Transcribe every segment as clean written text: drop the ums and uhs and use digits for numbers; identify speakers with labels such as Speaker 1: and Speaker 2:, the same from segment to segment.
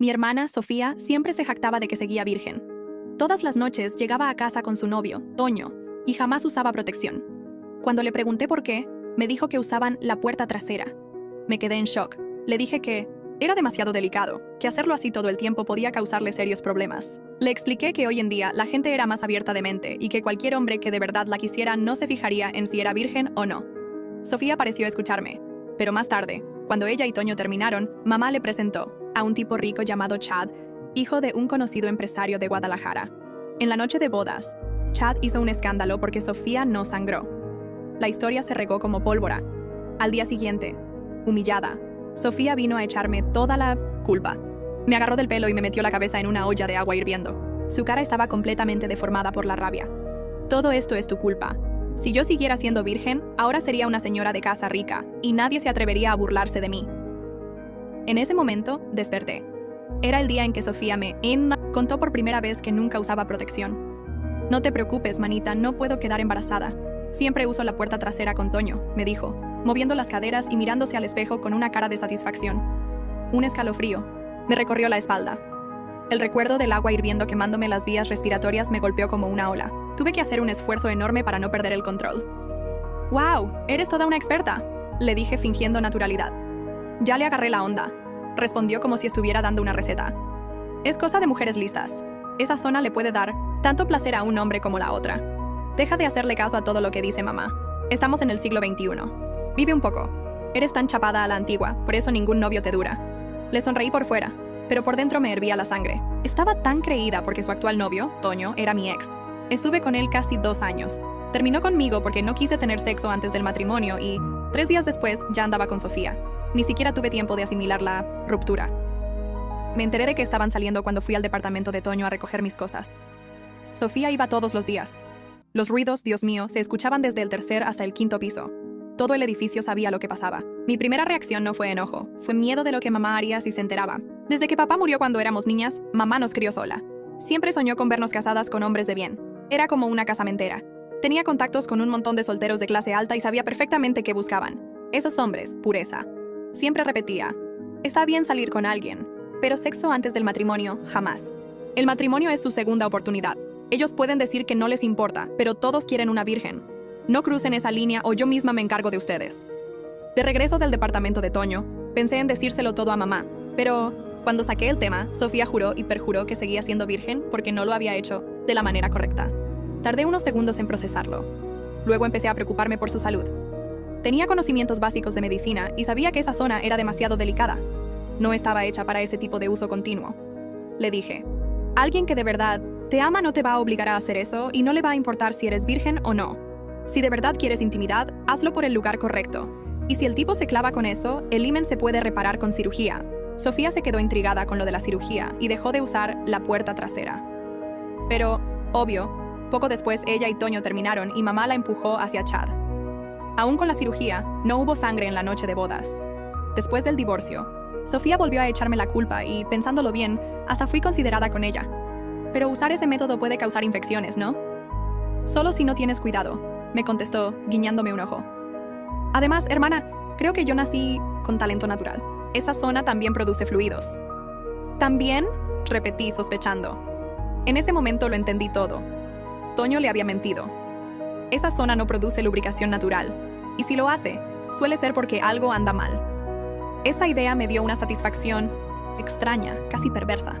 Speaker 1: Mi hermana, Sofía, siempre se jactaba de que seguía virgen. Todas las noches llegaba a casa con su novio, Toño, y jamás usaba protección. Cuando le pregunté por qué, me dijo que usaban la puerta trasera. Me quedé en shock. Le dije que era demasiado delicado, que hacerlo así todo el tiempo podía causarle serios problemas. Le expliqué que hoy en día la gente era más abierta de mente y que cualquier hombre que de verdad la quisiera no se fijaría en si era virgen o no. Sofía pareció escucharme, pero más tarde, cuando ella y Toño terminaron, mamá le presentó a un tipo rico llamado Chad, hijo de un conocido empresario de Guadalajara. En la noche de bodas, Chad hizo un escándalo porque Sofía no sangró. La historia se regó como pólvora. Al día siguiente, humillada, Sofía vino a echarme toda la culpa. Me agarró del pelo y me metió la cabeza en una olla de agua hirviendo. Su cara estaba completamente deformada por la rabia. Todo esto es tu culpa. Si yo siguiera siendo virgen, ahora sería una señora de casa rica y nadie se atrevería a burlarse de mí. En ese momento, desperté. Era el día en que Sofía me contó por primera vez que nunca usaba protección. No te preocupes, manita, no puedo quedar embarazada. Siempre uso la puerta trasera con Toño, me dijo, moviendo las caderas y mirándose al espejo con una cara de satisfacción. Un escalofrío me recorrió la espalda. El recuerdo del agua hirviendo quemándome las vías respiratorias me golpeó como una ola. Tuve que hacer un esfuerzo enorme para no perder el control. ¡Wow! ¡Eres toda una experta!, le dije fingiendo naturalidad. Ya le agarré la onda, respondió como si estuviera dando una receta. Es cosa de mujeres listas. Esa zona le puede dar tanto placer a un hombre como la otra. Deja de hacerle caso a todo lo que dice mamá. Estamos en el siglo XXI. Vive un poco. Eres tan chapada a la antigua, por eso ningún novio te dura. Le sonreí por fuera, pero por dentro me hervía la sangre. Estaba tan creída porque su actual novio, Toño, era mi ex. Estuve con él casi 2 años. Terminó conmigo porque no quise tener sexo antes del matrimonio y 3 días después ya andaba con Sofía. Ni siquiera tuve tiempo de asimilar la ruptura. Me enteré de que estaban saliendo cuando fui al departamento de Toño a recoger mis cosas. Sofía iba todos los días. Los ruidos, Dios mío, se escuchaban desde el 3er hasta el 5.º piso. Todo el edificio sabía lo que pasaba. Mi primera reacción no fue enojo, fue miedo de lo que mamá haría si se enteraba. Desde que papá murió cuando éramos niñas, mamá nos crió sola. Siempre soñó con vernos casadas con hombres de bien. Era como una casamentera. Tenía contactos con un montón de solteros de clase alta y sabía perfectamente qué buscaban. Esos hombres, pureza. Siempre repetía, está bien salir con alguien, pero sexo antes del matrimonio, jamás. El matrimonio es su segunda oportunidad. Ellos pueden decir que no les importa, pero todos quieren una virgen. No crucen esa línea o yo misma me encargo de ustedes. De regreso del departamento de Toño, pensé en decírselo todo a mamá, pero cuando saqué el tema, Sofía juró y perjuró que seguía siendo virgen porque no lo había hecho de la manera correcta. Tardé unos segundos en procesarlo. Luego empecé a preocuparme por su salud. Tenía conocimientos básicos de medicina y sabía que esa zona era demasiado delicada. No estaba hecha para ese tipo de uso continuo. Le dije, alguien que de verdad te ama no te va a obligar a hacer eso y no le va a importar si eres virgen o no. Si de verdad quieres intimidad, hazlo por el lugar correcto. Y si el tipo se clava con eso, el himen se puede reparar con cirugía. Sofía se quedó intrigada con lo de la cirugía y dejó de usar la puerta trasera. Pero, obvio, poco después ella y Toño terminaron y mamá la empujó hacia Chad. Aún con la cirugía, no hubo sangre en la noche de bodas. Después del divorcio, Sofía volvió a echarme la culpa y, pensándolo bien, hasta fui considerada con ella. Pero usar ese método puede causar infecciones, ¿no? Solo si no tienes cuidado, me contestó, guiñándome un ojo. Además, hermana, creo que yo nací con talento natural. Esa zona también produce fluidos. ¿También? Repetí, sospechando. En ese momento lo entendí todo. Toño le había mentido. Esa zona no produce lubricación natural, y si lo hace, suele ser porque algo anda mal. Esa idea me dio una satisfacción extraña, casi perversa.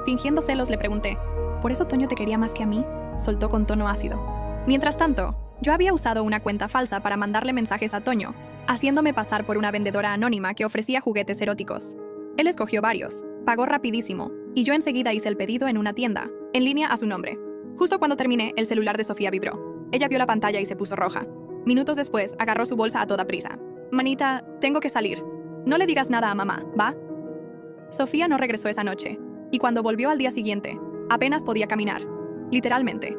Speaker 1: Fingiendo celos le pregunté, ¿por eso Toño te quería más que a mí?, soltó con tono ácido. Mientras tanto, yo había usado una cuenta falsa para mandarle mensajes a Toño, haciéndome pasar por una vendedora anónima que ofrecía juguetes eróticos. Él escogió varios, pagó rapidísimo, y yo enseguida hice el pedido en una tienda, en línea a su nombre. Justo cuando terminé, el celular de Sofía vibró. Ella vio la pantalla y se puso roja. Minutos después, agarró su bolsa a toda prisa. Manita, tengo que salir. No le digas nada a mamá, ¿va? Sofía no regresó esa noche, y cuando volvió al día siguiente, apenas podía caminar, literalmente.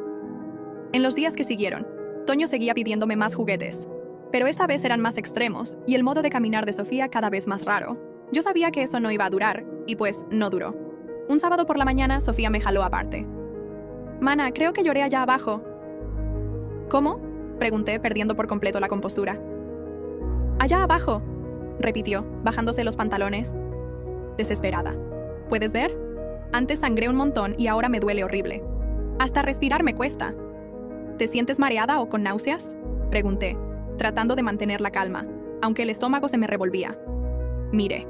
Speaker 1: En los días que siguieron, Toño seguía pidiéndome más juguetes, pero esta vez eran más extremos y el modo de caminar de Sofía cada vez más raro. Yo sabía que eso no iba a durar, y pues no duró. Un sábado por la mañana, Sofía me jaló aparte. Mana, creo que lloré allá abajo. ¿Cómo?, pregunté, perdiendo por completo la compostura. Allá abajo, repitió, bajándose los pantalones, desesperada. ¿Puedes ver? Antes sangré un montón y ahora me duele horrible. Hasta respirar me cuesta. ¿Te sientes mareada o con náuseas?, pregunté, tratando de mantener la calma, aunque el estómago se me revolvía. Mire,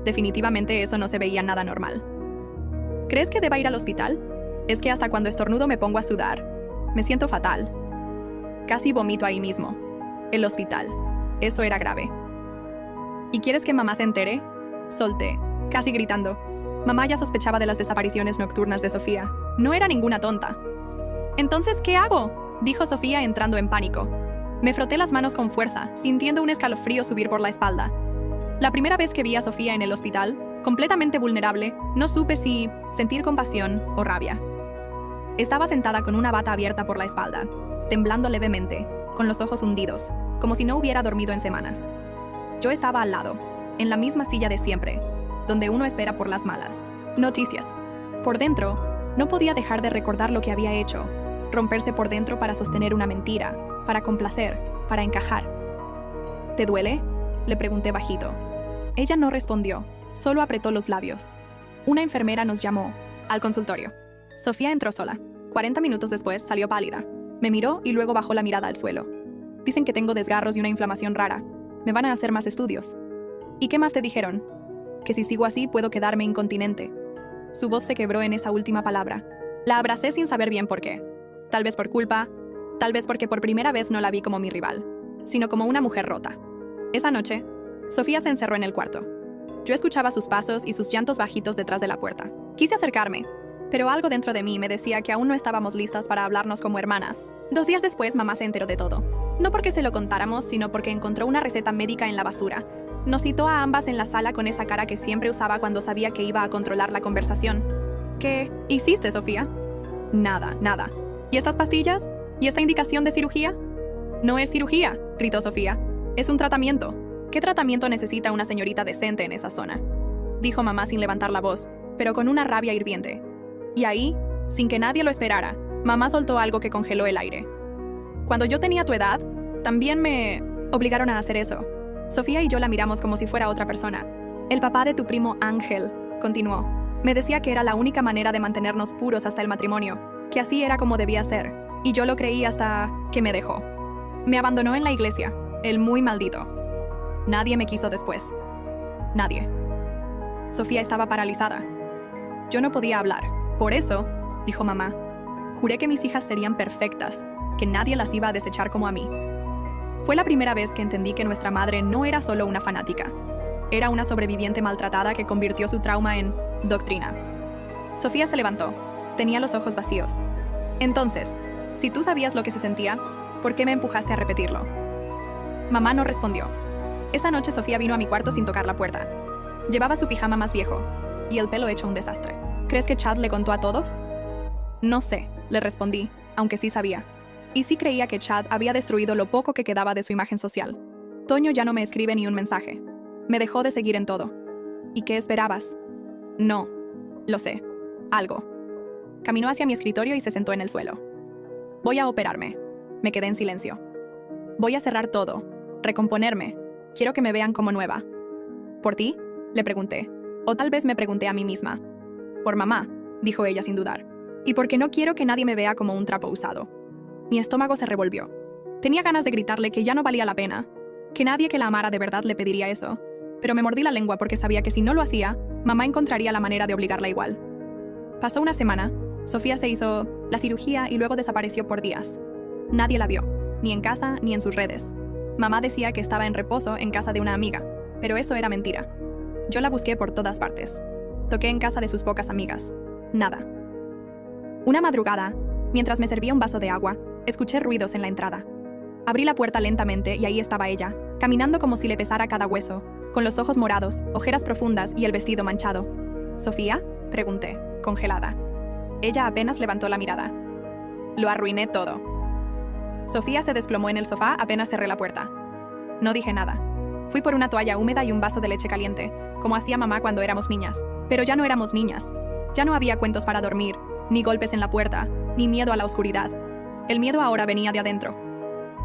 Speaker 1: definitivamente eso no se veía nada normal. ¿Crees que deba ir al hospital? Es que hasta cuando estornudo me pongo a sudar. Me siento fatal. Casi vomito ahí mismo. El hospital. Eso era grave. ¿Y quieres que mamá se entere?, solté, casi gritando. Mamá ya sospechaba de las desapariciones nocturnas de Sofía. No era ninguna tonta. «¿Entonces qué hago?», dijo Sofía entrando en pánico. Me froté las manos con fuerza, sintiendo un escalofrío subir por la espalda. La primera vez que vi a Sofía en el hospital, completamente vulnerable, no supe si sentir compasión o rabia. Estaba sentada con una bata abierta por la espalda, temblando levemente, con los ojos hundidos, como si no hubiera dormido en semanas. Yo estaba al lado, en la misma silla de siempre, donde uno espera por las malas noticias. Por dentro, no podía dejar de recordar lo que había hecho, romperse por dentro para sostener una mentira, para complacer, para encajar. ¿Te duele?, le pregunté bajito. Ella no respondió, solo apretó los labios. Una enfermera nos llamó al consultorio. Sofía entró sola. 40 minutos después salió pálida. Me miró y luego bajó la mirada al suelo. Dicen que tengo desgarros y una inflamación rara. Me van a hacer más estudios. ¿Y qué más te dijeron? Que si sigo así puedo quedarme incontinente. Su voz se quebró en esa última palabra. La abracé sin saber bien por qué. Tal vez por culpa, tal vez porque por primera vez no la vi como mi rival, sino como una mujer rota. Esa noche, Sofía se encerró en el cuarto. Yo escuchaba sus pasos y sus llantos bajitos detrás de la puerta. Quise acercarme, pero algo dentro de mí me decía que aún no estábamos listas para hablarnos como hermanas. 2 días después, mamá se enteró de todo. No porque se lo contáramos, sino porque encontró una receta médica en la basura. Nos citó a ambas en la sala con esa cara que siempre usaba cuando sabía que iba a controlar la conversación. ¿Qué hiciste, Sofía? Nada. ¿Y estas pastillas? ¿Y esta indicación de cirugía? No es cirugía, gritó Sofía. Es un tratamiento. ¿Qué tratamiento necesita una señorita decente en esa zona?, dijo mamá sin levantar la voz, pero con una rabia hirviente. Y ahí, sin que nadie lo esperara, mamá soltó algo que congeló el aire. Cuando yo tenía tu edad, también me obligaron a hacer eso. Sofía y yo la miramos como si fuera otra persona. El papá de tu primo Ángel, continuó. Me decía que era la única manera de mantenernos puros hasta el matrimonio, que así era como debía ser, y yo lo creí hasta que me dejó. Me abandonó en la iglesia, el muy maldito. Nadie me quiso después. Nadie. Sofía estaba paralizada. Yo no podía hablar. Por eso, dijo mamá, juré que mis hijas serían perfectas, que nadie las iba a desechar como a mí. Fue la primera vez que entendí que nuestra madre no era solo una fanática. Era una sobreviviente maltratada que convirtió su trauma en doctrina. Sofía se levantó. Tenía los ojos vacíos. Entonces, si tú sabías lo que se sentía, ¿por qué me empujaste a repetirlo? Mamá no respondió. Esa noche Sofía vino a mi cuarto sin tocar la puerta. Llevaba su pijama más viejo y el pelo hecho un desastre. ¿Crees que Chad le contó a todos? No sé, le respondí, aunque sí sabía. Y sí creía que Chad había destruido lo poco que quedaba de su imagen social. Toño ya no me escribe ni un mensaje. Me dejó de seguir en todo. ¿Y qué esperabas? No, lo sé. Algo. Caminó hacia mi escritorio y se sentó en el suelo. Voy a operarme. Me quedé en silencio. Voy a cerrar todo. Recomponerme. Quiero que me vean como nueva. ¿Por ti?, le pregunté. O tal vez me pregunté a mí misma. Por mamá, dijo ella sin dudar. Y porque no quiero que nadie me vea como un trapo usado. Mi estómago se revolvió. Tenía ganas de gritarle que ya no valía la pena, que nadie que la amara de verdad le pediría eso, pero me mordí la lengua porque sabía que si no lo hacía, mamá encontraría la manera de obligarla igual. Pasó una semana, Sofía se hizo la cirugía y luego desapareció por días. Nadie la vio, ni en casa ni en sus redes. Mamá decía que estaba en reposo en casa de una amiga, pero eso era mentira. Yo la busqué por todas partes. Toqué en casa de sus pocas amigas. Nada. Una madrugada, mientras me servía un vaso de agua, escuché ruidos en la entrada. Abrí la puerta lentamente y ahí estaba ella, caminando como si le pesara cada hueso, con los ojos morados, ojeras profundas y el vestido manchado. ¿Sofía?, pregunté, congelada. Ella apenas levantó la mirada. Lo arruiné todo. Sofía se desplomó en el sofá apenas cerré la puerta. No dije nada. Fui por una toalla húmeda y un vaso de leche caliente, como hacía mamá cuando éramos niñas. Pero ya no éramos niñas. Ya no había cuentos para dormir, ni golpes en la puerta, ni miedo a la oscuridad. El miedo ahora venía de adentro.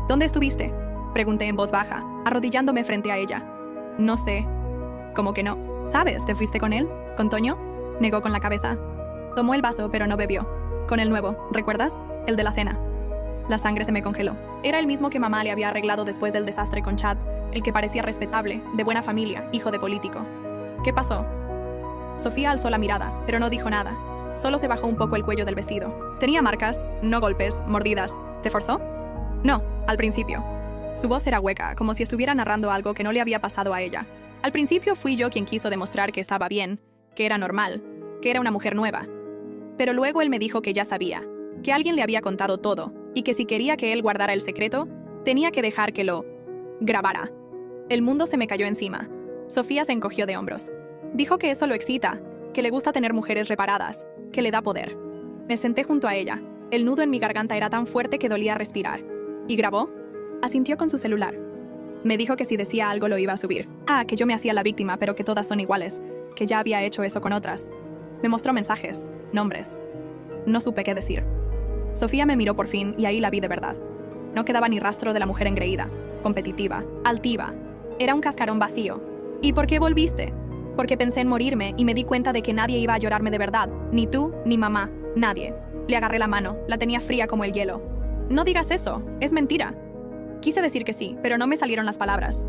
Speaker 1: ¿Dónde estuviste?, pregunté en voz baja, arrodillándome frente a ella. No sé. ¿Cómo que no? ¿Sabes? ¿Te fuiste con él? ¿Con Toño? negó con la cabeza. Tomó el vaso, pero no bebió. Con el nuevo, ¿recuerdas? El de la cena. La sangre se me congeló. Era el mismo que mamá le había arreglado después del desastre con Chad, el que parecía respetable, de buena familia, hijo de político. ¿Qué pasó? Sofía alzó la mirada, pero no dijo nada. Solo se bajó un poco el cuello del vestido. Tenía marcas, no golpes, mordidas. ¿Te forzó? No, al principio. Su voz era hueca, como si estuviera narrando algo que no le había pasado a ella. Al principio fui yo quien quiso demostrar que estaba bien, que era normal, que era una mujer nueva. Pero luego él me dijo que ya sabía, que alguien le había contado todo, y que si quería que él guardara el secreto, tenía que dejar que lo grabara. El mundo se me cayó encima. Sofía se encogió de hombros. Dijo que eso lo excita, que le gusta tener mujeres reparadas, que le da poder. Me senté junto a ella. El nudo en mi garganta era tan fuerte que dolía respirar. ¿Y grabó? Asintió con su celular. Me dijo que si decía algo lo iba a subir. Que yo me hacía la víctima, pero que todas son iguales, que ya había hecho eso con otras. Me mostró mensajes, nombres. No supe qué decir. Sofía me miró por fin y ahí la vi de verdad. No quedaba ni rastro de la mujer engreída, competitiva, altiva. Era un cascarón vacío. ¿Y por qué volviste? Porque pensé en morirme y me di cuenta de que nadie iba a llorarme de verdad. Ni tú, ni mamá, nadie. Le agarré la mano, la tenía fría como el hielo. No digas eso, es mentira. Quise decir que sí, pero no me salieron las palabras.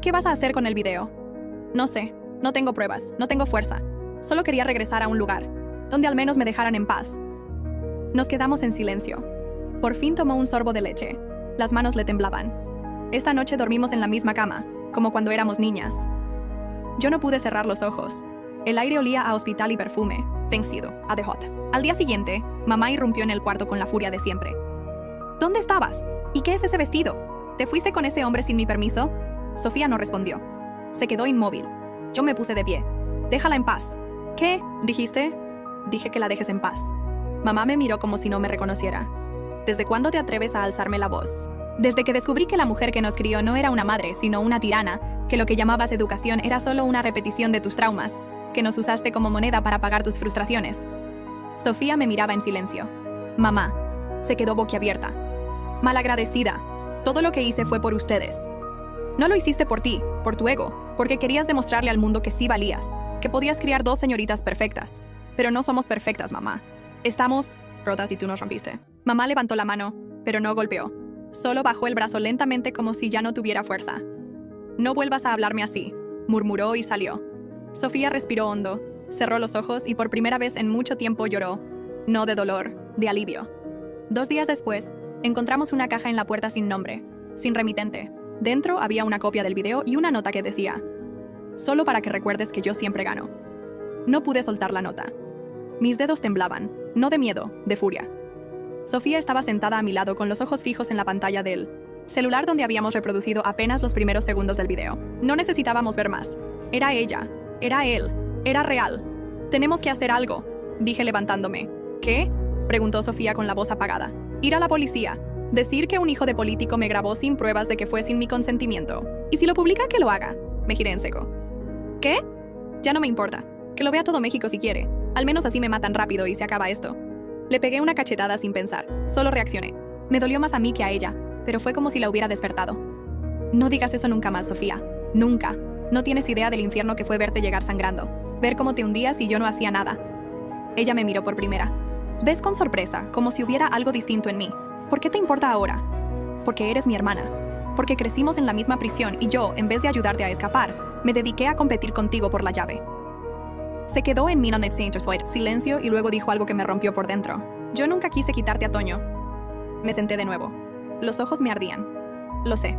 Speaker 1: ¿Qué vas a hacer con el video? No sé, no tengo pruebas, no tengo fuerza. Solo quería regresar a un lugar, donde al menos me dejaran en paz. Nos quedamos en silencio. Por fin tomó un sorbo de leche. Las manos le temblaban. Esta noche dormimos en la misma cama, como cuando éramos niñas. Yo no pude cerrar los ojos. El aire olía a hospital y perfume, vencido, a The Hot. Al día siguiente, mamá irrumpió en el cuarto con la furia de siempre. ¿Dónde estabas? ¿Y qué es ese vestido? ¿Te fuiste con ese hombre sin mi permiso? Sofía no respondió. Se quedó inmóvil. Yo me puse de pie. Déjala en paz. ¿Qué? ¿Dijiste? Dije que la dejes en paz. Mamá me miró como si no me reconociera. ¿Desde cuándo te atreves a alzarme la voz? Desde que descubrí que la mujer que nos crió no era una madre, sino una tirana, que lo que llamabas educación era solo una repetición de tus traumas, que nos usaste como moneda para pagar tus frustraciones. Sofía me miraba en silencio. Mamá. Se quedó boquiabierta. Malagradecida. Todo lo que hice fue por ustedes. No lo hiciste por ti, por tu ego, porque querías demostrarle al mundo que sí valías, que podías criar dos señoritas perfectas. Pero no somos perfectas, mamá. Estamos rotas y tú nos rompiste. Mamá levantó la mano, pero no golpeó. Solo bajó el brazo lentamente como si ya no tuviera fuerza. No vuelvas a hablarme así, murmuró y salió. Sofía respiró hondo, cerró los ojos y por primera vez en mucho tiempo lloró. No de dolor, de alivio. 2 días después, encontramos una caja en la puerta sin nombre, sin remitente. Dentro había una copia del video y una nota que decía: solo para que recuerdes que yo siempre gano. No pude soltar la nota. Mis dedos temblaban, no de miedo, de furia. Sofía estaba sentada a mi lado con los ojos fijos en la pantalla del celular donde habíamos reproducido apenas los primeros segundos del video. No necesitábamos ver más. Era ella, era él, era real. Tenemos que hacer algo, dije levantándome. ¿Qué? Preguntó Sofía con la voz apagada. Ir a la policía. Decir que un hijo de político me grabó sin pruebas de que fue sin mi consentimiento. Y si lo publica, que lo haga. Me giré en seco. ¿Qué? Ya no me importa. Que lo vea todo México si quiere. Al menos así me matan rápido y se acaba esto. Le pegué una cachetada sin pensar. Solo reaccioné. Me dolió más a mí que a ella, pero fue como si la hubiera despertado. No digas eso nunca más, Sofía. Nunca. No tienes idea del infierno que fue verte llegar sangrando. Ver cómo te hundías y yo no hacía nada. Ella me miró por primera. Ves con sorpresa, como si hubiera algo distinto en mí. ¿Por qué te importa ahora? Porque eres mi hermana. Porque crecimos en la misma prisión y yo, en vez de ayudarte a escapar, me dediqué a competir contigo por la llave. Se quedó en mí silencio y luego dijo algo que me rompió por dentro. Yo nunca quise quitarte a Toño. Me senté de nuevo. Los ojos me ardían. Lo sé.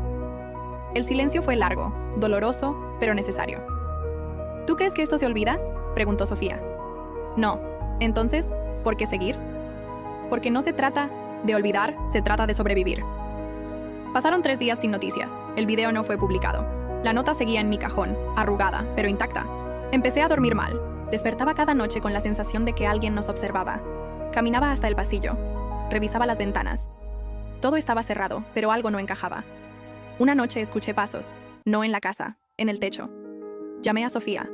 Speaker 1: El silencio fue largo, doloroso, pero necesario. ¿Tú crees que esto se olvida? Preguntó Sofía. No. Entonces, ¿por qué seguir? Porque no se trata de olvidar, se trata de sobrevivir. Pasaron 3 días sin noticias. El video no fue publicado. La nota seguía en mi cajón, arrugada, pero intacta. Empecé a dormir mal. Despertaba cada noche con la sensación de que alguien nos observaba. Caminaba hasta el pasillo. Revisaba las ventanas. Todo estaba cerrado, pero algo no encajaba. Una noche escuché pasos, no en la casa, en el techo. Llamé a Sofía.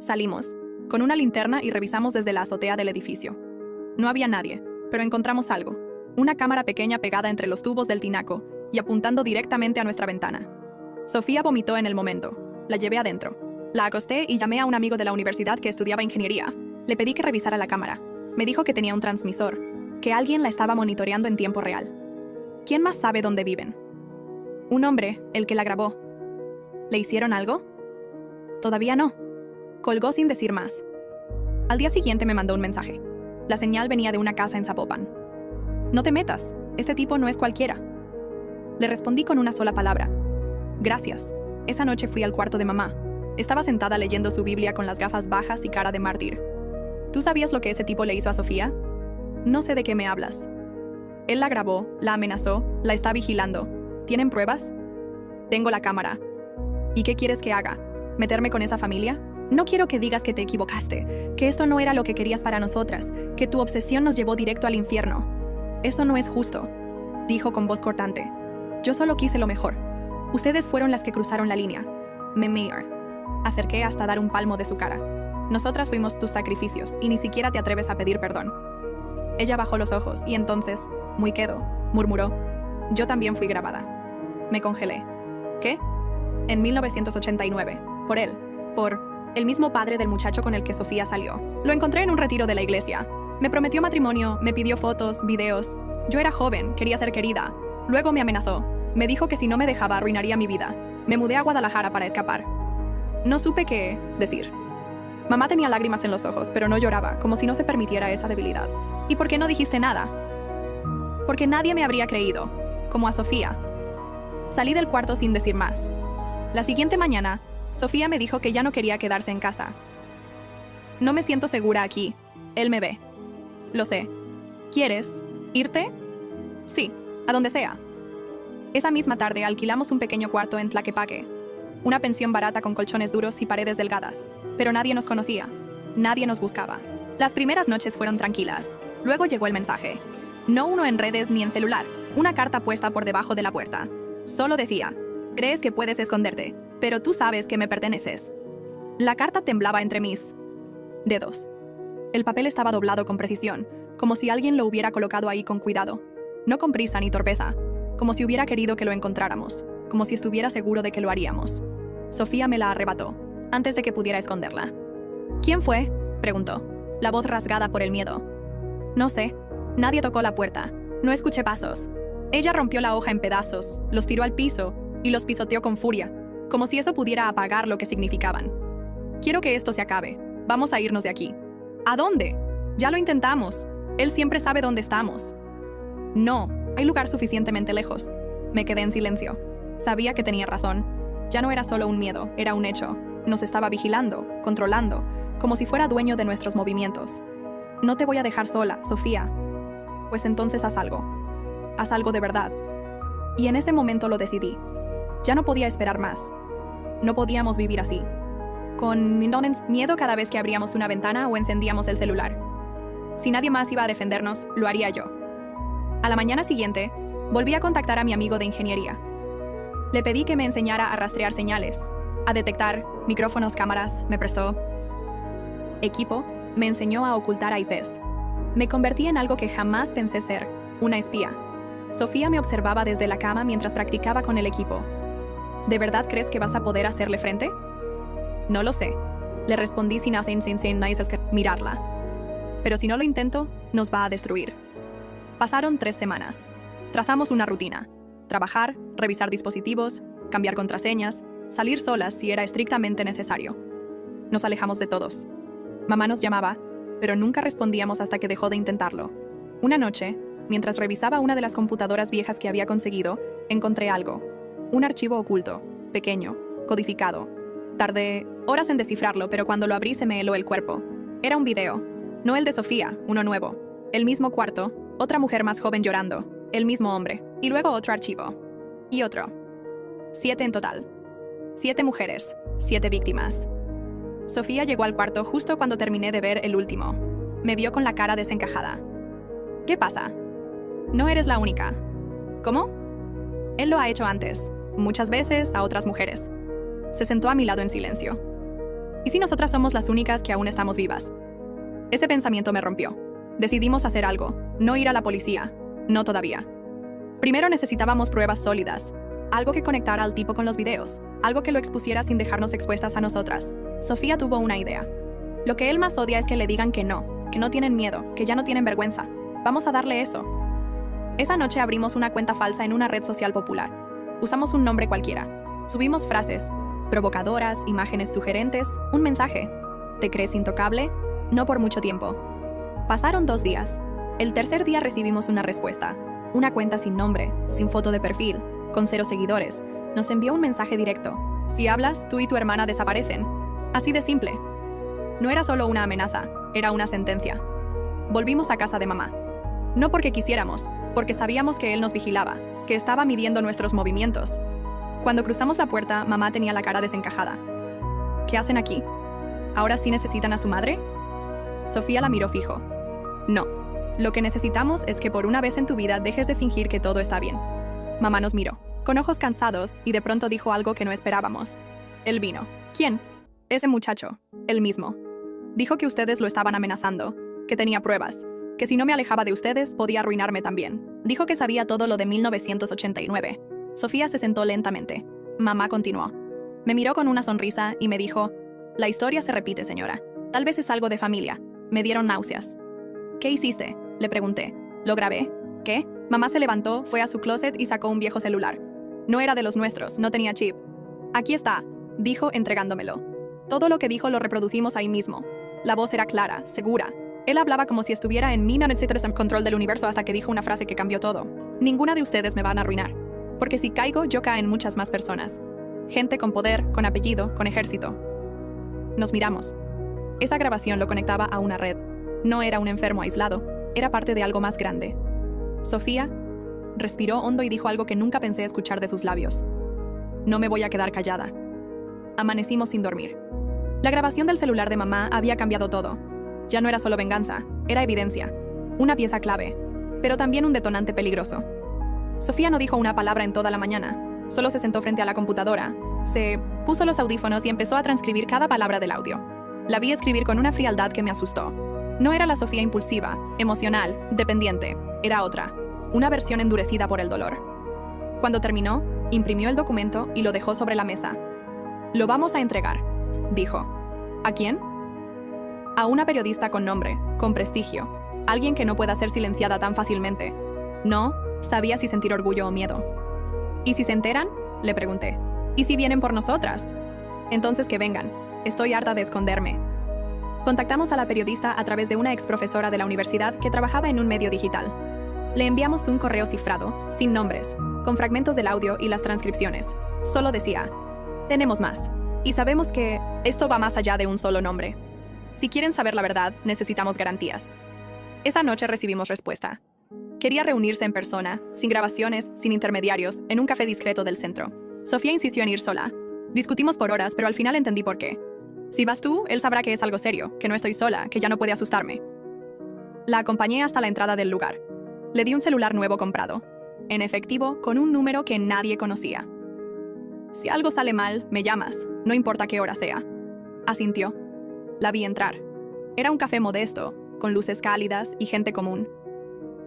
Speaker 1: Salimos, con una linterna y revisamos desde la azotea del edificio. No había nadie, pero encontramos algo. Una cámara pequeña pegada entre los tubos del tinaco y apuntando directamente a nuestra ventana. Sofía vomitó en el momento. La llevé adentro. La acosté y llamé a un amigo de la universidad que estudiaba ingeniería. Le pedí que revisara la cámara. Me dijo que tenía un transmisor, que alguien la estaba monitoreando en tiempo real. ¿Quién más sabe dónde viven? Un hombre, el que la grabó. ¿Le hicieron algo? Todavía no. Colgó sin decir más. Al día siguiente me mandó un mensaje. La señal venía de una casa en Zapopan. No te metas, este tipo no es cualquiera. Le respondí con una sola palabra. Gracias. Esa noche fui al cuarto de mamá. Estaba sentada leyendo su Biblia con las gafas bajas y cara de mártir. ¿Tú sabías lo que ese tipo le hizo a Sofía? No sé de qué me hablas. Él la grabó, la amenazó, la está vigilando. ¿Tienen pruebas? Tengo la cámara. ¿Y qué quieres que haga? ¿Meterme con esa familia? No quiero que digas que te equivocaste, que esto no era lo que querías para nosotras, que tu obsesión nos llevó directo al infierno. Eso no es justo, dijo con voz cortante. Yo solo quise lo mejor. Ustedes fueron las que cruzaron la línea. Me acerqué hasta dar un palmo de su cara. Nosotras fuimos tus sacrificios y ni siquiera te atreves a pedir perdón. Ella bajó los ojos y entonces, muy quedo, murmuró. Yo también fui grabada. Me congelé. ¿Qué? En 1989. Por él. Por el mismo padre del muchacho con el que Sofía salió. Lo encontré en un retiro de la iglesia. Me prometió matrimonio, me pidió fotos, videos. Yo era joven, quería ser querida. Luego me amenazó. Me dijo que si no me dejaba arruinaría mi vida. Me mudé a Guadalajara para escapar. No supe qué decir. Mamá tenía lágrimas en los ojos, pero no lloraba, como si no se permitiera esa debilidad. ¿Y por qué no dijiste nada? Porque nadie me habría creído, como a Sofía. Salí del cuarto sin decir más. La siguiente mañana, Sofía me dijo que ya no quería quedarse en casa. No me siento segura aquí. Él me ve. Lo sé. ¿Quieres irte? Sí, a donde sea. Esa misma tarde alquilamos un pequeño cuarto en Tlaquepaque. Una pensión barata con colchones duros y paredes delgadas. Pero nadie nos conocía. Nadie nos buscaba. Las primeras noches fueron tranquilas. Luego llegó el mensaje. No uno en redes ni en celular. Una carta puesta por debajo de la puerta. Solo decía, crees que puedes esconderte, pero tú sabes que me perteneces. La carta temblaba entre mis dedos. El papel estaba doblado con precisión, como si alguien lo hubiera colocado ahí con cuidado. No con prisa ni torpeza, como si hubiera querido que lo encontráramos, como si estuviera seguro de que lo haríamos. Sofía me la arrebató, antes de que pudiera esconderla. ¿Quién fue?, preguntó, la voz rasgada por el miedo. No sé. Nadie tocó la puerta. No escuché pasos. Ella rompió la hoja en pedazos, los tiró al piso y los pisoteó con furia, como si eso pudiera apagar lo que significaban. Quiero que esto se acabe. Vamos a irnos de aquí. ¿A dónde? Ya lo intentamos. Él siempre sabe dónde estamos. No, hay lugar suficientemente lejos. Me quedé en silencio. Sabía que tenía razón. Ya no era solo un miedo, era un hecho. Nos estaba vigilando, controlando, como si fuera dueño de nuestros movimientos. No te voy a dejar sola, Sofía. Pues entonces haz algo. Haz algo de verdad. Y en ese momento lo decidí. Ya no podía esperar más. No podíamos vivir así. Con miedo cada vez que abríamos una ventana o encendíamos el celular. Si nadie más iba a defendernos, lo haría yo. A la mañana siguiente, volví a contactar a mi amigo de ingeniería. Le pedí que me enseñara a rastrear señales, a detectar micrófonos, cámaras, me prestó equipo, me enseñó a ocultar IPs. Me convertí en algo que jamás pensé ser, una espía. Sofía me observaba desde la cama mientras practicaba con el equipo. ¿De verdad crees que vas a poder hacerle frente? No lo sé. Le respondí sin mirarla. Pero si no lo intento, nos va a destruir. Pasaron 3 semanas. Trazamos una rutina. Trabajar, revisar dispositivos, cambiar contraseñas, salir solas si era estrictamente necesario. Nos alejamos de todos. Mamá nos llamaba, pero nunca respondíamos hasta que dejó de intentarlo. Una noche, mientras revisaba una de las computadoras viejas que había conseguido, encontré algo. Un archivo oculto, pequeño, codificado. Tardé horas en descifrarlo, pero cuando lo abrí se me heló el cuerpo. Era un video, no el de Sofía, uno nuevo. El mismo cuarto, otra mujer más joven llorando, el mismo hombre, y luego otro archivo. Y otro. 7 en total. 7 mujeres, 7 víctimas. Sofía llegó al cuarto justo cuando terminé de ver el último. Me vio con la cara desencajada. ¿Qué pasa? No eres la única. ¿Cómo? Él lo ha hecho antes, muchas veces a otras mujeres. Se sentó a mi lado en silencio. ¿Y si nosotras somos las únicas que aún estamos vivas? Ese pensamiento me rompió. Decidimos hacer algo, no ir a la policía, no todavía. Primero necesitábamos pruebas sólidas, algo que conectara al tipo con los videos, algo que lo expusiera sin dejarnos expuestas a nosotras. Sofía tuvo una idea. Lo que él más odia es que le digan que no tienen miedo, que ya no tienen vergüenza. Vamos a darle eso. Esa noche abrimos una cuenta falsa en una red social popular. Usamos un nombre cualquiera. Subimos frases provocadoras, imágenes sugerentes, un mensaje. ¿Te crees intocable? No por mucho tiempo. Pasaron 2 días. El tercer día recibimos una respuesta. Una cuenta sin nombre, sin foto de perfil, con 0 seguidores. Nos envió un mensaje directo. Si hablas, tú y tu hermana desaparecen. Así de simple. No era solo una amenaza, era una sentencia. Volvimos a casa de mamá. No porque quisiéramos, porque sabíamos que él nos vigilaba, que estaba midiendo nuestros movimientos. Cuando cruzamos la puerta, mamá tenía la cara desencajada. ¿Qué hacen aquí? ¿Ahora sí necesitan a su madre? Sofía la miró fijo. No. Lo que necesitamos es que por una vez en tu vida dejes de fingir que todo está bien. Mamá nos miró, con ojos cansados, y de pronto dijo algo que no esperábamos. Él vino. ¿Quién? Ese muchacho. El mismo. Dijo que ustedes lo estaban amenazando, que tenía pruebas, que si no me alejaba de ustedes podía arruinarme también. Dijo que sabía todo lo de 1989. Sofía se sentó lentamente. Mamá continuó. Me miró con una sonrisa y me dijo, la historia se repite, señora. Tal vez es algo de familia. Me dieron náuseas. ¿Qué hiciste? Le pregunté. ¿Lo grabé? ¿Qué? Mamá se levantó, fue a su closet y sacó un viejo celular. No era de los nuestros, no tenía chip. Aquí está, dijo entregándomelo. Todo lo que dijo lo reproducimos ahí mismo. La voz era clara, segura. Él hablaba como si estuviera en control del universo hasta que dijo una frase que cambió todo. Ninguna de ustedes me van a arruinar. Porque si caigo, yo caen muchas más personas. Gente con poder, con apellido, con ejército. Nos miramos. Esa grabación lo conectaba a una red. No era un enfermo aislado, era parte de algo más grande. Sofía respiró hondo y dijo algo que nunca pensé escuchar de sus labios. No me voy a quedar callada. Amanecimos sin dormir. La grabación del celular de mamá había cambiado todo. Ya no era solo venganza, era evidencia. Una pieza clave, pero también un detonante peligroso. Sofía no dijo una palabra en toda la mañana. Solo se sentó frente a la computadora. Se puso los audífonos y empezó a transcribir cada palabra del audio. La vi escribir con una frialdad que me asustó. No era la Sofía impulsiva, emocional, dependiente. Era otra. Una versión endurecida por el dolor. Cuando terminó, imprimió el documento y lo dejó sobre la mesa. Lo vamos a entregar, dijo. ¿A quién? A una periodista con nombre, con prestigio. Alguien que no pueda ser silenciada tan fácilmente. No sabía si sentir orgullo o miedo. ¿Y si se enteran? Le pregunté. ¿Y si vienen por nosotras? Entonces que vengan. Estoy harta de esconderme. Contactamos a la periodista a través de una exprofesora de la universidad que trabajaba en un medio digital. Le enviamos un correo cifrado, sin nombres, con fragmentos del audio y las transcripciones. Solo decía, tenemos más. Y sabemos que esto va más allá de un solo nombre. Si quieren saber la verdad, necesitamos garantías. Esa noche recibimos respuesta. Quería reunirse en persona, sin grabaciones, sin intermediarios, en un café discreto del centro. Sofía insistió en ir sola. Discutimos por horas, pero al final entendí por qué. Si vas tú, él sabrá que es algo serio, que no estoy sola, que ya no puede asustarme. La acompañé hasta la entrada del lugar. Le di un celular nuevo comprado, en efectivo, con un número que nadie conocía. Si algo sale mal, me llamas, no importa qué hora sea. Asintió. La vi entrar. Era un café modesto, con luces cálidas y gente común.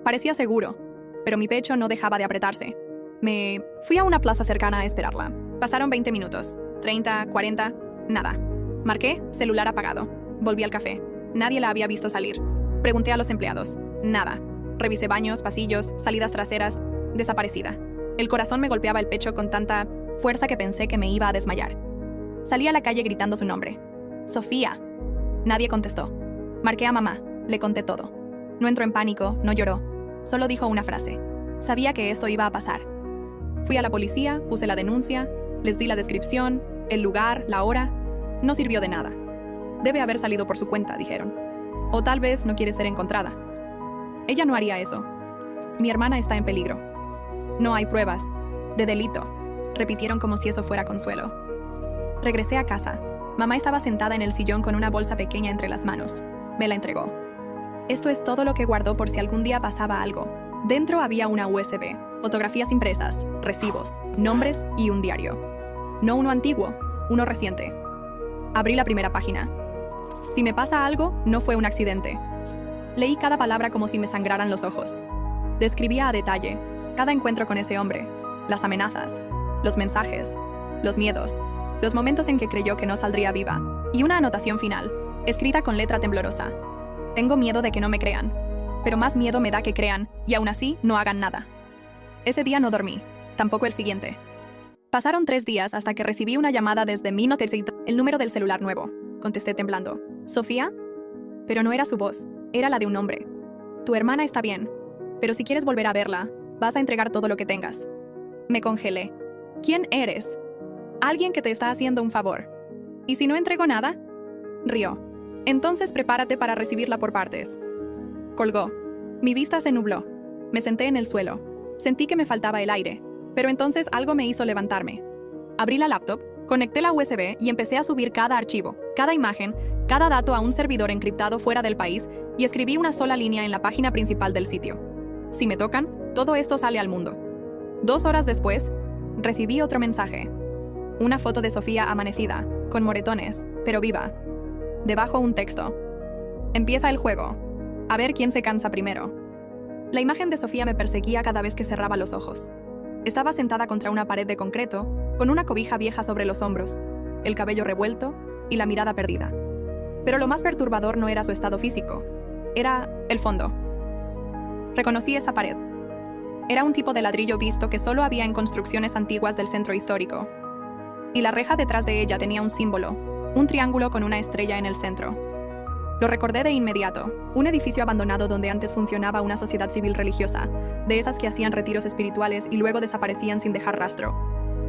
Speaker 1: Parecía seguro, pero mi pecho no dejaba de apretarse. Me fui a una plaza cercana a esperarla. Pasaron 20 minutos, 30, 40, nada. Marqué, celular apagado. Volví al café. Nadie la había visto salir. Pregunté a los empleados. Nada. Revisé baños, pasillos, salidas traseras. Desaparecida. El corazón me golpeaba el pecho con tanta fuerza que pensé que me iba a desmayar. Salí a la calle gritando su nombre. ¡Sofía! Nadie contestó. Marqué a mamá. Le conté todo. No entró en pánico, no lloró. Solo dijo una frase. Sabía que esto iba a pasar. Fui a la policía, puse la denuncia, les di la descripción, el lugar, la hora. No sirvió de nada. Debe haber salido por su cuenta, dijeron. O tal vez no quiere ser encontrada. Ella no haría eso. Mi hermana está en peligro. No hay pruebas. De delito. Repitieron como si eso fuera consuelo. Regresé a casa. Mamá estaba sentada en el sillón con una bolsa pequeña entre las manos. Me la entregó. Esto es todo lo que guardó por si algún día pasaba algo. Dentro había una USB, fotografías impresas, recibos, nombres y un diario. No uno antiguo, uno reciente. Abrí la primera página. Si me pasa algo, no fue un accidente. Leí cada palabra como si me sangraran los ojos. Describía a detalle cada encuentro con ese hombre, las amenazas, los mensajes, los miedos, los momentos en que creyó que no saldría viva, y una anotación final. escrita con letra temblorosa. Tengo miedo de que no me crean, pero más miedo me da que crean y aún así no hagan nada. Ese día no dormí, tampoco el siguiente. Pasaron 3 días hasta que recibí una llamada desde mi noticiero, el número del celular nuevo. Contesté temblando. ¿Sofía? Pero no era su voz, era la de un hombre. Tu hermana está bien, pero si quieres volver a verla, vas a entregar todo lo que tengas. Me congelé. ¿Quién eres? Alguien que te está haciendo un favor. ¿Y si no entrego nada? Rió. Entonces prepárate para recibirla por partes. Colgó. Mi vista se nubló. Me senté en el suelo. Sentí que me faltaba el aire, pero entonces algo me hizo levantarme. Abrí la laptop, conecté la USB y empecé a subir cada archivo, cada imagen, cada dato a un servidor encriptado fuera del país y escribí una sola línea en la página principal del sitio. Si me tocan, todo esto sale al mundo. 2 horas después, recibí otro mensaje. Una foto de Sofía amanecida, con moretones, pero viva. Debajo un texto. Empieza el juego. A ver quién se cansa primero. La imagen de Sofía me perseguía cada vez que cerraba los ojos. Estaba sentada contra una pared de concreto, con una cobija vieja sobre los hombros, el cabello revuelto y la mirada perdida. Pero lo más perturbador no era su estado físico, era el fondo. Reconocí esa pared. Era un tipo de ladrillo visto que solo había en construcciones antiguas del centro histórico. Y la reja detrás de ella tenía un símbolo, un triángulo con una estrella en el centro. Lo recordé de inmediato, un edificio abandonado donde antes funcionaba una sociedad civil religiosa, de esas que hacían retiros espirituales y luego desaparecían sin dejar rastro.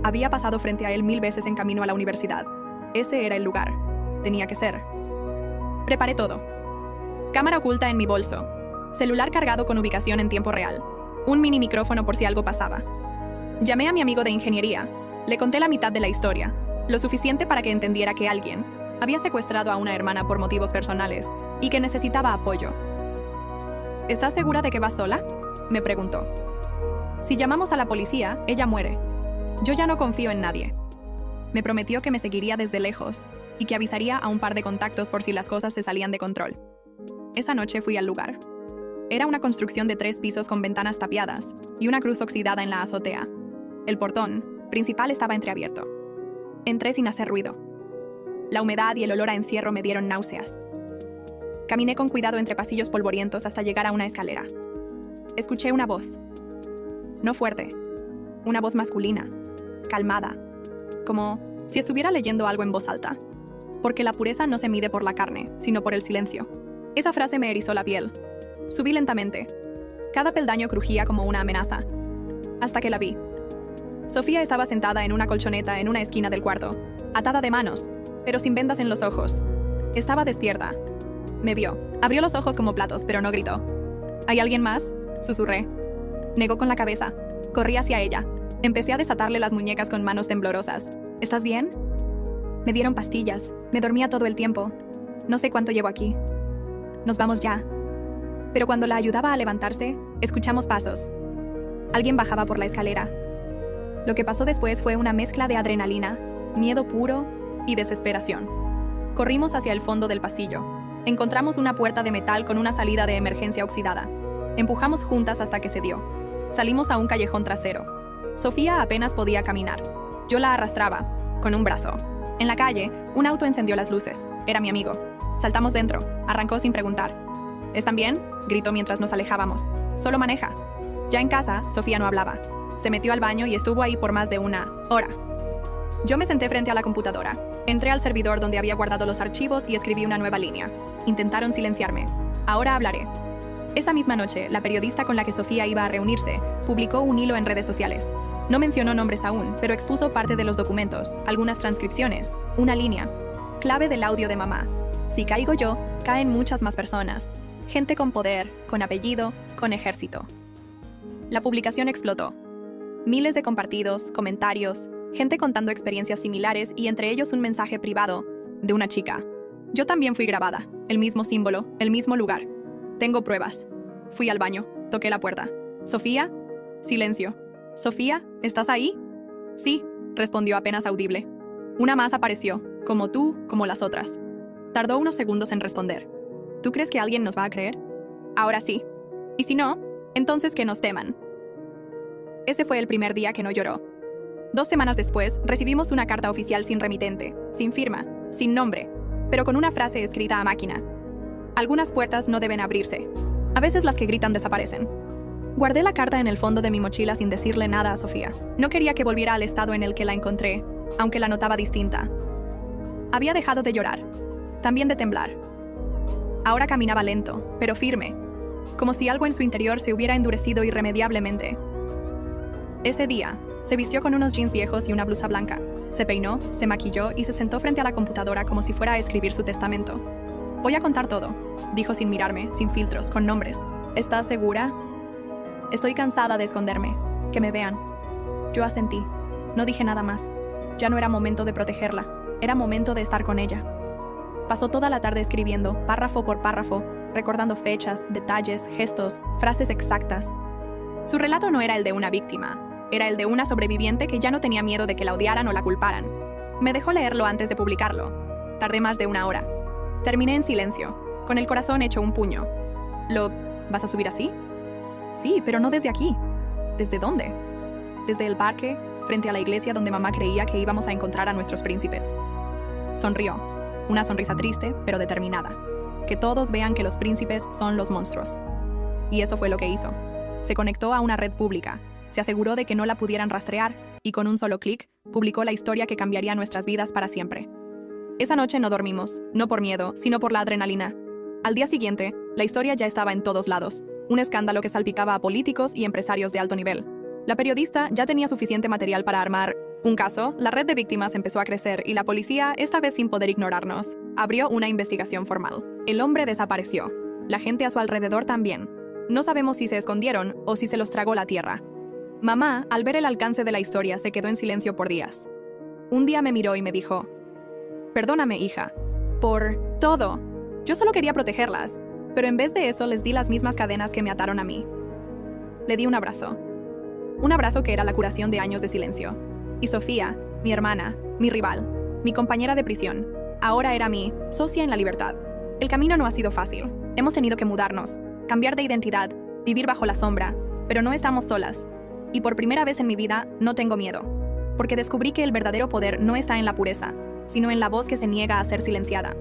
Speaker 1: Había pasado frente a él 1000 veces en camino a la universidad. Ese era el lugar. Tenía que ser. Preparé todo. Cámara oculta en mi bolso. Celular cargado con ubicación en tiempo real. Un mini micrófono por si algo pasaba. Llamé a mi amigo de ingeniería. Le conté la mitad de la historia, lo suficiente para que entendiera que alguien había secuestrado a una hermana por motivos personales y que necesitaba apoyo. ¿Estás segura de que vas sola?, me preguntó. Si llamamos a la policía, ella muere. Yo ya no confío en nadie. Me prometió que me seguiría desde lejos y que avisaría a un par de contactos por si las cosas se salían de control. Esa noche fui al lugar. Era una construcción de 3 pisos con ventanas tapiadas y una cruz oxidada en la azotea. El portón principal estaba entreabierto. Entré sin hacer ruido. La humedad y el olor a encierro me dieron náuseas. Caminé con cuidado entre pasillos polvorientos hasta llegar a una escalera. Escuché una voz. No fuerte. Una voz masculina, calmada, como si estuviera leyendo algo en voz alta. Porque la pureza no se mide por la carne, sino por el silencio. Esa frase me erizó la piel. Subí lentamente. Cada peldaño crujía como una amenaza. Hasta que la vi. Sofía estaba sentada en una colchoneta en una esquina del cuarto, atada de manos, pero sin vendas en los ojos. Estaba despierta. Me vio. Abrió los ojos como platos, pero no gritó. ¿Hay alguien más?, susurré. Negó con la cabeza. Corrí hacia ella. Empecé a desatarle las muñecas con manos temblorosas. ¿Estás bien? Me dieron pastillas. Me dormía todo el tiempo. No sé cuánto llevo aquí. Nos vamos ya. Pero cuando la ayudaba a levantarse, escuchamos pasos. Alguien bajaba por la escalera. Lo que pasó después fue una mezcla de adrenalina, miedo puro y desesperación. Corrimos hacia el fondo del pasillo. Encontramos una puerta de metal con una salida de emergencia oxidada. Empujamos juntas hasta que cedió. Salimos a un callejón trasero. Sofía apenas podía caminar. Yo la arrastraba, con un brazo. En la calle, un auto encendió las luces. Era mi amigo. Saltamos dentro. Arrancó sin preguntar. ¿Están bien?, gritó mientras nos alejábamos. Solo maneja. Ya en casa, Sofía no hablaba. Se metió al baño y estuvo ahí por más de 1 hora. Yo me senté frente a la computadora. Entré al servidor donde había guardado los archivos y escribí una nueva línea. Intentaron silenciarme. Ahora hablaré. Esa misma noche, la periodista con la que Sofía iba a reunirse publicó un hilo en redes sociales. No mencionó nombres aún, pero expuso parte de los documentos, algunas transcripciones, una línea. Clave del audio de mamá. Si caigo yo, caen muchas más personas. Gente con poder, con apellido, con ejército. La publicación explotó. Miles de compartidos, comentarios, gente contando experiencias similares y entre ellos un mensaje privado de una chica. Yo también fui grabada, el mismo símbolo, el mismo lugar. Tengo pruebas. Fui al baño, toqué la puerta. ¿Sofía? Silencio. ¿Sofía? ¿Estás ahí? Sí, respondió apenas audible. Una más apareció, como tú, como las otras. Tardó unos segundos en responder. ¿Tú crees que alguien nos va a creer? Ahora sí. Y si no, entonces que nos teman. Ese fue el primer día que no lloró. 2 semanas después, recibimos una carta oficial sin remitente, sin firma, sin nombre. pero con una frase escrita a máquina. Algunas puertas no deben abrirse. A veces las que gritan desaparecen. Guardé la carta en el fondo de mi mochila sin decirle nada a Sofía. No quería que volviera al estado en el que la encontré, aunque la notaba distinta. Había dejado de llorar, también de temblar. Ahora caminaba lento, pero firme, como si algo en su interior se hubiera endurecido irremediablemente. Ese día, se vistió con unos jeans viejos y una blusa blanca. Se peinó, se maquilló y se sentó frente a la computadora como si fuera a escribir su testamento. «Voy a contar todo», dijo sin mirarme, sin filtros, con nombres. «¿Estás segura?» «Estoy cansada de esconderme. Que me vean». Yo asentí. No dije nada más. Ya no era momento de protegerla. Era momento de estar con ella. Pasó toda la tarde escribiendo, párrafo por párrafo, recordando fechas, detalles, gestos, frases exactas. Su relato no era el de una víctima. Era el de una sobreviviente que ya no tenía miedo de que la odiaran o la culparan. Me dejó leerlo antes de publicarlo. Tardé más de 1 hora. Terminé en silencio, con el corazón hecho un puño. «¿Lo vas a subir así?» «Sí, pero no desde aquí». «¿Desde dónde?» «Desde el parque, frente a la iglesia donde mamá creía que íbamos a encontrar a nuestros príncipes». Sonrió, una sonrisa triste, pero determinada. Que todos vean que los príncipes son los monstruos. Y eso fue lo que hizo. Se conectó a una red pública, se aseguró de que no la pudieran rastrear y con un solo clic, publicó la historia que cambiaría nuestras vidas para siempre. Esa noche no dormimos, no por miedo, sino por la adrenalina. Al día siguiente, la historia ya estaba en todos lados. Un escándalo que salpicaba a políticos y empresarios de alto nivel. La periodista ya tenía suficiente material para armar un caso, la red de víctimas empezó a crecer y la policía, esta vez sin poder ignorarnos, abrió una investigación formal. El hombre desapareció. La gente a su alrededor también. No sabemos si se escondieron o si se los tragó la tierra. Mamá, al ver el alcance de la historia, se quedó en silencio por días. Un día me miró y me dijo: «Perdóname, hija, por todo. Yo solo quería protegerlas, pero en vez de eso les di las mismas cadenas que me ataron a mí». Le di un abrazo. Un abrazo que era la curación de años de silencio. Y Sofía, mi hermana, mi rival, mi compañera de prisión, ahora era mi socia en la libertad. El camino no ha sido fácil. Hemos tenido que mudarnos, cambiar de identidad, vivir bajo la sombra, pero no estamos solas. Y por primera vez en mi vida no tengo miedo, porque descubrí que el verdadero poder no está en la pureza, sino en la voz que se niega a ser silenciada.